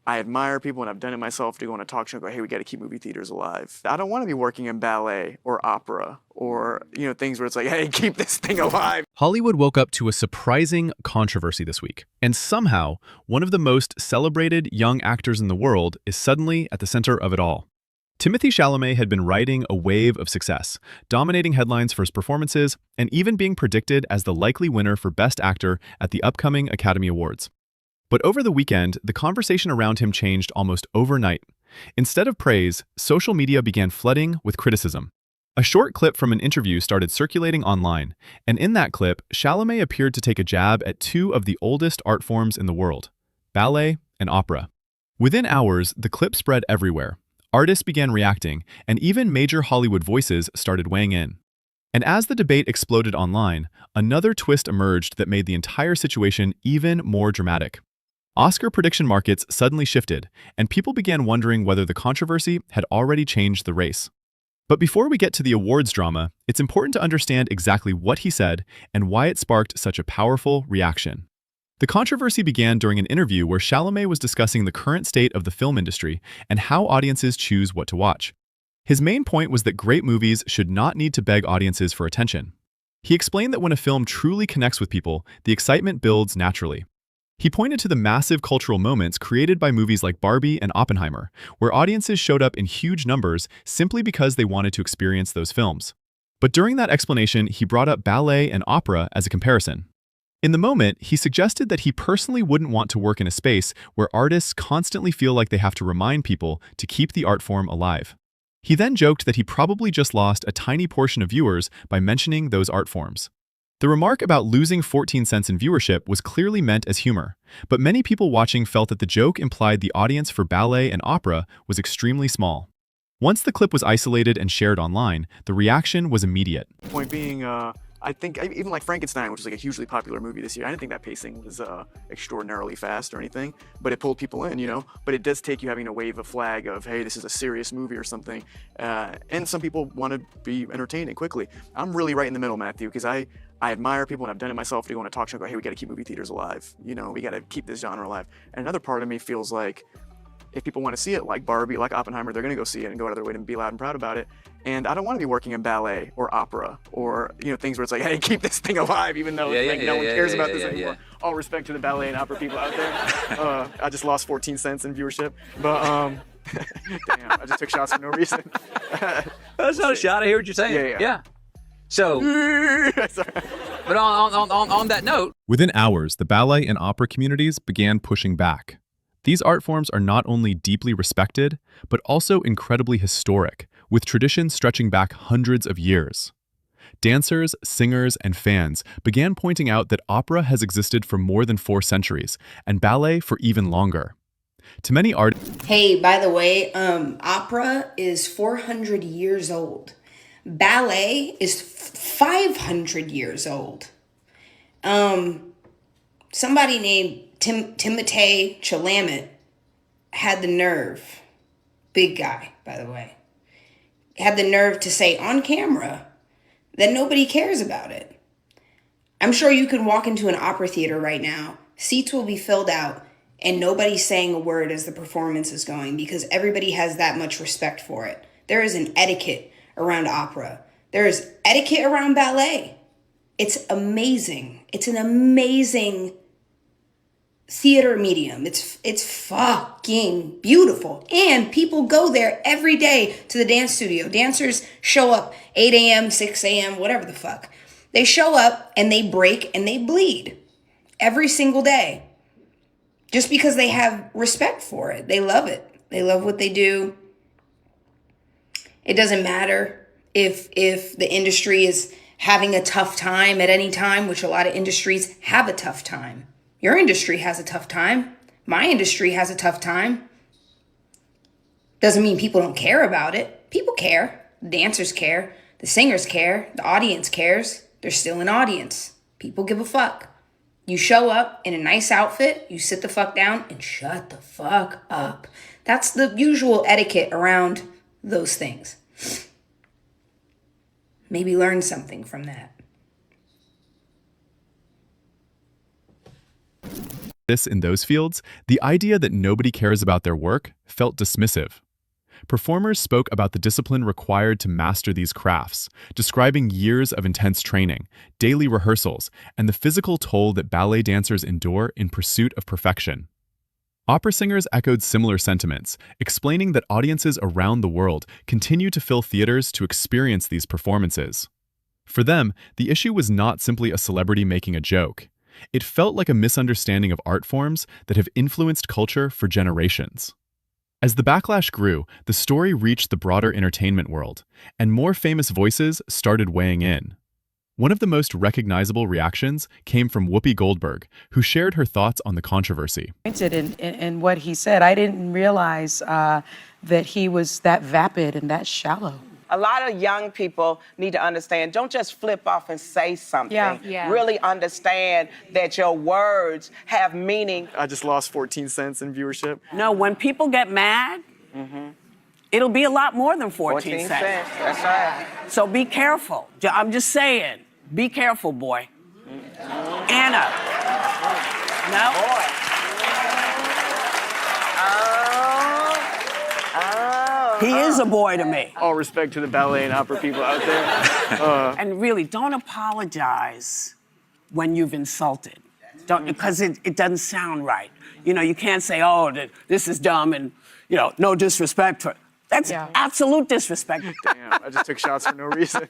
I admire people, and I've done it myself, to go on a talk show and go, hey, we got to keep movie theaters alive. I don't want to be working in ballet or opera or, things where it's like, hey, keep this thing alive. Hollywood woke up to a surprising controversy this week, and somehow, one of the most celebrated young actors in the world is suddenly at the center of it all. Timothée Chalamet had been riding a wave of success, dominating headlines for his performances, and even being predicted as the likely winner for Best Actor at the upcoming Academy Awards. But over the weekend, the conversation around him changed almost overnight. Instead of praise, social media began flooding with criticism. A short clip from an interview started circulating online, and in that clip, Chalamet appeared to take a jab at two of the oldest art forms in the world, ballet and opera. Within hours, the clip spread everywhere. Artists began reacting, and even major Hollywood voices started weighing in. And as the debate exploded online, another twist emerged that made the entire situation even more dramatic. Oscar prediction markets suddenly shifted, and people began wondering whether the controversy had already changed the race. But before we get to the awards drama, it's important to understand exactly what he said and why it sparked such a powerful reaction. The controversy began during an interview where Chalamet was discussing the current state of the film industry and how audiences choose what to watch. His main point was that great movies should not need to beg audiences for attention. He explained that when a film truly connects with people, the excitement builds naturally. He pointed to the massive cultural moments created by movies like Barbie and Oppenheimer, where audiences showed up in huge numbers simply because they wanted to experience those films. But during that explanation, he brought up ballet and opera as a comparison. In the moment, he suggested that he personally wouldn't want to work in a space where artists constantly feel like they have to remind people to keep the art form alive. He then joked that he probably just lost a tiny portion of viewers by mentioning those art forms. The remark about losing 14 cents in viewership was clearly meant as humor, but many people watching felt that the joke implied the audience for ballet and opera was extremely small. Once the clip was isolated and shared online, the reaction was immediate. Point being, I think even like Frankenstein, which was like a hugely popular movie this year, I didn't think that pacing was extraordinarily fast or anything, but it pulled people in. But it does take you having to wave a flag of, hey, this is a serious movie or something. And some people want to be entertained and quickly. I'm really right in the middle, Matthew, because I admire people, and I've done it myself, to go on a talk show and go, hey, we got to keep movie theaters alive. We got to keep this genre alive. And another part of me feels like if people want to see it, like Barbie, like Oppenheimer, they're going to go see it and go out of their way to be loud and proud about it. And I don't want to be working in ballet or opera or, things where it's like, hey, keep this thing alive, even though no one cares about this anymore. All respect to the ballet and opera people out there. I just lost 14 cents in viewership. But, damn, I just took shots for no reason. That's not a shot. I hear what you're saying. Yeah. So, but on that note, Within hours, the ballet and opera communities began pushing back. These art forms are not only deeply respected, but also incredibly historic, with traditions stretching back hundreds of years. Dancers, singers, and fans began pointing out that opera has existed for more than 4 centuries, and ballet for even longer. To many artists, Hey, by the way, opera is 400 years old. Ballet is 500 years old. Somebody named Timothée Chalamet had the nerve, big guy, by the way, had the nerve to say on camera that nobody cares about it. I'm sure you can walk into an opera theater right now, seats will be filled out, and nobody's saying a word as the performance is going because everybody has that much respect for it. There is an etiquette around opera. There is etiquette around ballet. It's amazing. It's an amazing theater medium. It's fucking beautiful. And people go there every day to the dance studio. Dancers show up 8 a.m., 6 a.m., whatever the fuck. They show up and they break and they bleed every single day. Just because they have respect for it. They love it. They love what they do. It doesn't matter if the industry is having a tough time at any time, which a lot of industries have a tough time. Your industry has a tough time. My industry has a tough time. Doesn't mean people don't care about it. People care. The dancers care. The singers care. The audience cares. There's still an audience. People give a fuck. You show up in a nice outfit, you sit the fuck down and shut the fuck up. That's the usual etiquette around those things. Maybe learn something from that. In those fields, the idea that nobody cares about their work felt dismissive. Performers spoke about the discipline required to master these crafts, describing years of intense training, daily rehearsals, and the physical toll that ballet dancers endure in pursuit of perfection. Opera singers echoed similar sentiments, explaining that audiences around the world continue to fill theaters to experience these performances. For them, the issue was not simply a celebrity making a joke. It felt like a misunderstanding of art forms that have influenced culture for generations. As the backlash grew, the story reached the broader entertainment world, and more famous voices started weighing in. One of the most recognizable reactions came from Whoopi Goldberg, who shared her thoughts on the controversy. In what he said, I didn't realize that he was that vapid and that shallow. A lot of young people need to understand, don't just flip off and say something. Yeah. Really understand that your words have meaning. I just lost 14 cents in viewership. No, when people get mad, it'll be a lot more than 14 cents. That's right. So be careful. I'm just saying, be careful, boy. Anna. No? He is a boy to me. All respect to the ballet and opera people out there. And really, don't apologize when you've insulted. Don't, because it doesn't sound right. You know, you can't say, oh, this is dumb and, you know, no disrespect for. That's absolute disrespect. Damn, I just took shots for no reason.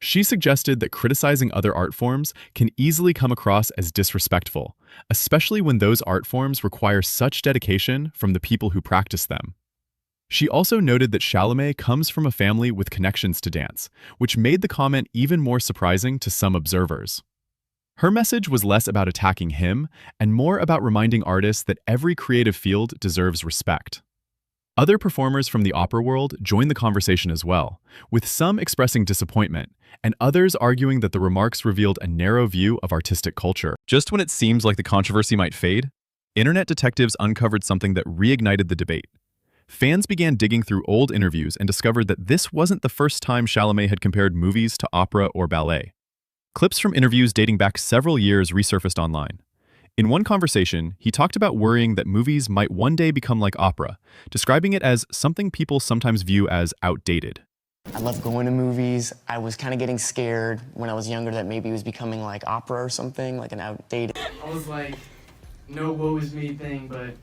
She suggested that criticizing other art forms can easily come across as disrespectful, especially when those art forms require such dedication from the people who practice them. She also noted that Chalamet comes from a family with connections to dance, which made the comment even more surprising to some observers. Her message was less about attacking him and more about reminding artists that every creative field deserves respect. Other performers from the opera world joined the conversation as well, with some expressing disappointment and others arguing that the remarks revealed a narrow view of artistic culture. Just when it seemed like the controversy might fade, internet detectives uncovered something that reignited the debate. Fans began digging through old interviews and discovered that this wasn't the first time Chalamet had compared movies to opera or ballet. Clips from interviews dating back several years resurfaced online. In one conversation, he talked about worrying that movies might one day become like opera, describing it as something people sometimes view as outdated. I love going to movies. I was kind of getting scared when I was younger that maybe it was becoming like opera or something, like an outdated. I was like, no woe is me thing, but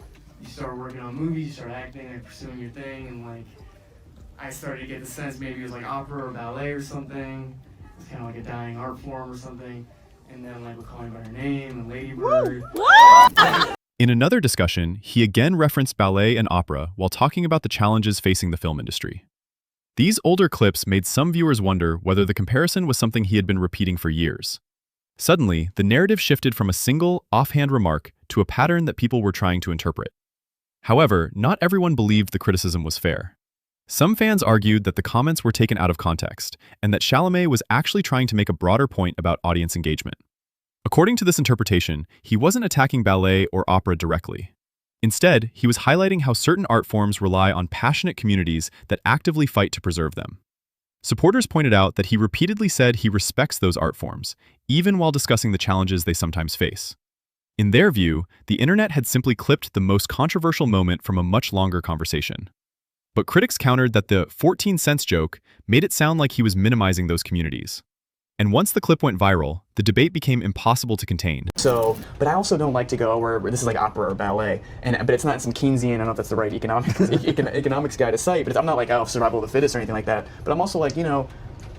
you start working on movies, you start acting and pursuing your thing, and like, I started to get the sense maybe it was like opera or ballet or something. It's kind of like a dying art form or something. And then like, we're calling by her name and Lady Bird. In another discussion, he again referenced ballet and opera while talking about the challenges facing the film industry. These older clips made some viewers wonder whether the comparison was something he had been repeating for years. Suddenly, the narrative shifted from a single, offhand remark to a pattern that people were trying to interpret. However, not everyone believed the criticism was fair. Some fans argued that the comments were taken out of context, and that Chalamet was actually trying to make a broader point about audience engagement. According to this interpretation, he wasn't attacking ballet or opera directly. Instead, he was highlighting how certain art forms rely on passionate communities that actively fight to preserve them. Supporters pointed out that he repeatedly said he respects those art forms, even while discussing the challenges they sometimes face. In their view, the internet had simply clipped the most controversial moment from a much longer conversation. But critics countered that the 14 cents joke made it sound like he was minimizing those communities. And once the clip went viral, the debate became impossible to contain. But I also don't like to go where this is like opera or ballet, but it's not some Keynesian, I don't know if that's the right economics guy to cite, but I'm not like, oh, survival of the fittest or anything like that. But I'm also like, you know,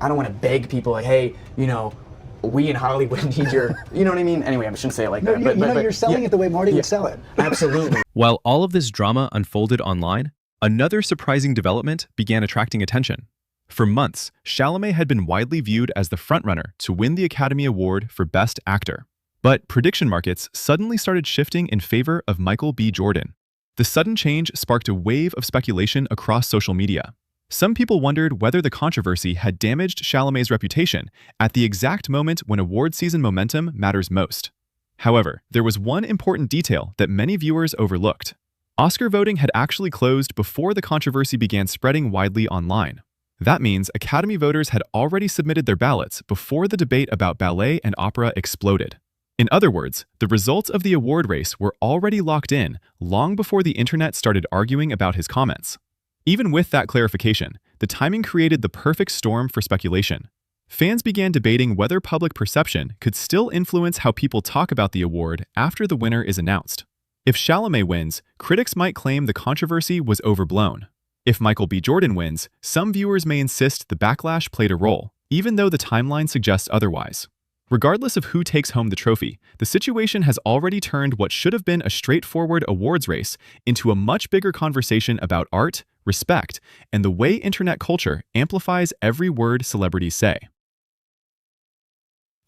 I don't want to beg people like, hey, you know, we in Hollywood need your, you know what I mean? Anyway, I shouldn't say it like that. But you're selling it the way Marty would sell it. Absolutely. While all of this drama unfolded online, another surprising development began attracting attention. For months, Chalamet had been widely viewed as the frontrunner to win the Academy Award for Best Actor. But prediction markets suddenly started shifting in favor of Michael B. Jordan. The sudden change sparked a wave of speculation across social media. Some people wondered whether the controversy had damaged Chalamet's reputation at the exact moment when award season momentum matters most. However, there was one important detail that many viewers overlooked. Oscar voting had actually closed before the controversy began spreading widely online. That means Academy voters had already submitted their ballots before the debate about ballet and opera exploded. In other words, the results of the award race were already locked in long before the internet started arguing about his comments. Even with that clarification, the timing created the perfect storm for speculation. Fans began debating whether public perception could still influence how people talk about the award after the winner is announced. If Chalamet wins, critics might claim the controversy was overblown. If Michael B. Jordan wins, some viewers may insist the backlash played a role, even though the timeline suggests otherwise. Regardless of who takes home the trophy, the situation has already turned what should have been a straightforward awards race into a much bigger conversation about art, respect, and the way internet culture amplifies every word celebrities say.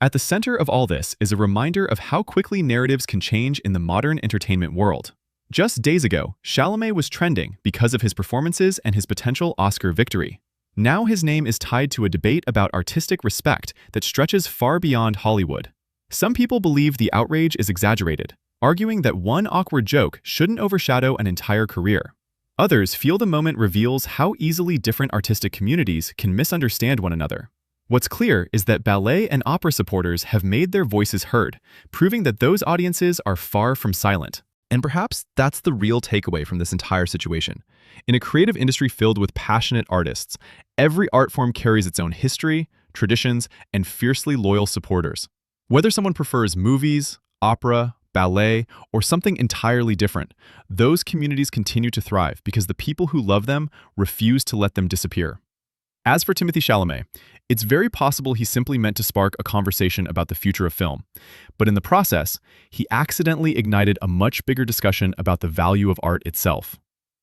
At the center of all this is a reminder of how quickly narratives can change in the modern entertainment world. Just days ago, Chalamet was trending because of his performances and his potential Oscar victory. Now his name is tied to a debate about artistic respect that stretches far beyond Hollywood. Some people believe the outrage is exaggerated, arguing that one awkward joke shouldn't overshadow an entire career. Others feel the moment reveals how easily different artistic communities can misunderstand one another. What's clear is that ballet and opera supporters have made their voices heard, proving that those audiences are far from silent. And perhaps that's the real takeaway from this entire situation. In a creative industry filled with passionate artists, every art form carries its own history, traditions, and fiercely loyal supporters. Whether someone prefers movies, opera, ballet, or something entirely different, those communities continue to thrive because the people who love them refuse to let them disappear. As for Timothée Chalamet, it's very possible he simply meant to spark a conversation about the future of film. But in the process, he accidentally ignited a much bigger discussion about the value of art itself.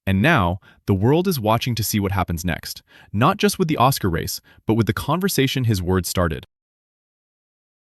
And now, the world is watching to see what happens next, not just with the Oscar race, but with the conversation his words started.